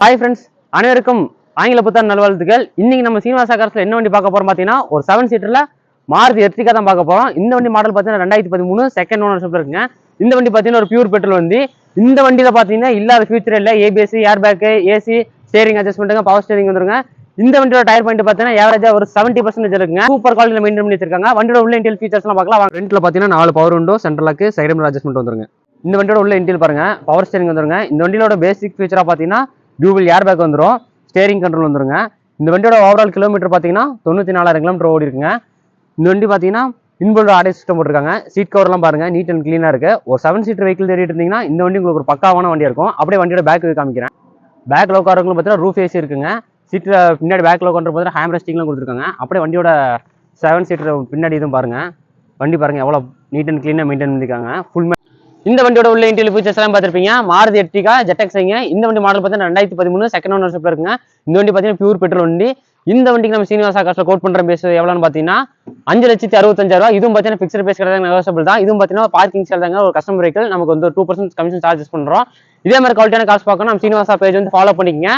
Hi friends, அனைவருக்கும் ஆங்கில புத்தாண்டு நல்வாழ்த்துக்கள். இன்னைக்கு நம்ம சீனிவாசா கார்ஸ்ல என்ன வண்டி பார்க்க போறோம் பார்த்தீங்கன்னா, ஒரு 7 சீட்டர்ல மாருதி எர்டிகா தான் பார்க்க போறோம். இந்த வண்டி மாடல் பார்த்தீங்கன்னா 2013 செகண்ட் ஓனர்ஷிப்ல இருக்குங்க. இந்த வண்டி பார்த்தீங்கன்னா ஒரு பியூர் பெட்ரோல் வண்டி. இந்த வண்டியில பார்த்தீங்கன்னா இல்லாத ஃபியூச்சர் இல்லை, ABS, air bag, AC, steering அட்ஜஸ்ட்மெண்ட்டுங்க, பவர் ஸ்டேரிங் வந்துருங்க. இந்த வண்டியோட டயர் பாயிண்ட் பார்த்தீங்கன்னா ஏவரேஜா ஒரு 70% இருக்குங்க. சூப்பர் குவாலிட்டியில் மெயின்டைன் பண்ணி வச்சிருக்காங்க. வண்டியோட உள்ள இன்டீரியல் ஃபீச்சர்ஸ்லாம் பார்க்கலாம். ஃப்ரண்ட்ல பார்த்தீங்கன்னா 4 power window, central lock, side mirror adjustment வந்துருங்க. இந்த வண்டியோட உள்ள இன்டீரியல் பாருங்க, பவர் ஸ்டேரிங் வந்துருங்க. இந்த வண்டியோட பேசிக் ஃபீச்சரா பார்த்தீங்கன்னா டியூபிள் ஏர் பேக் வந்துடும், ஸ்டேரிங் கண்ட்ரோல் வந்துருங்க. இந்த வண்டியோட ஓவரால் கிலோமீட்டர் பார்த்தீங்கன்னா 94,000 கிலோமீட்டர் ஓடி இருக்குங்க. இந்த வண்டி பார்த்தீங்கன்னா இன்பில்ட் ஆடியோ சிஸ்டம் போட்டிருக்காங்க. சீட் கவர்லாம் பாருங்க, நீட் அண்ட் கிளீனாக இருக்கு. ஒரு 7 சீட்டர் வெஹிக்கிள் தேடிட்டு இருந்தீங்கன்னா இந்த வண்டி உங்களுக்கு ஒரு பக்காவான வண்டியா இருக்கும். அப்படியே வண்டியோட பேக் காமிக்கிறேன். பேக் லோ காரங்களும் பார்த்தீங்கன்னா ரூஃப் ஏசி இருக்குங்க. சீட்டில் பின்னாடி பேக் லோ கண்ட்ரோல் பார்த்தீங்கன்னா ஹேம் ரெஸ்டிங்லாம் கொடுத்துருக்காங்க. அப்படியே வண்டியோட 7 சீட்டர் பின்னாடி இதுவும் பாருங்க. வண்டி பாருங்க எவ்வளோ நீட் அண்ட் கிளீனாக மெயின்டைன் பண்ணிருக்காங்க. ஃபுல் இந்த வண்டியோட உள்ள இன்டீரியல் ஃபீச்சர்ஸ் எல்லாம் பார்த்துருப்பீங்க. மாருதி எர்டிகா ஜெட்எக்ஸ்ங்க. இந்த வண்டி மாடல் பார்த்தீங்கன்னா 2013 செகண்ட் ஓனர்ஷிப்ல இருக்குங்க. இந்த வண்டி பார்த்தீங்கன்னா பியூர் பெட்ரோல் வண்டி. இந்த வண்டிக்கு நம்ம சீனிவாசா கார்ஸ்ல கோட் பண்ற பேஸ் எவ்வளோன்னு பார்த்தீங்கன்னா 5,65,000. இதுவும் பார்த்தீங்கன்னா ஃபிக்ஸ்ட் பேஸ் கிடையாது, நெகோஷியபிள் தான். இதுவும் பார்த்தீங்கன்னா பார்க்கிங் சேல் தாங்க. ஒரு கஸ்டமர் வெஹிக்கிள் நமக்கு வந்து 2% கமிஷன் சார்ஜஸ் பண்றோம். இதே மாதிரி குவாலிட்டியான காசு பார்க்கணும் நம்ம சீனிவாசா பேஜ் வந்து ஃபாலோ பண்ணிக்கங்க.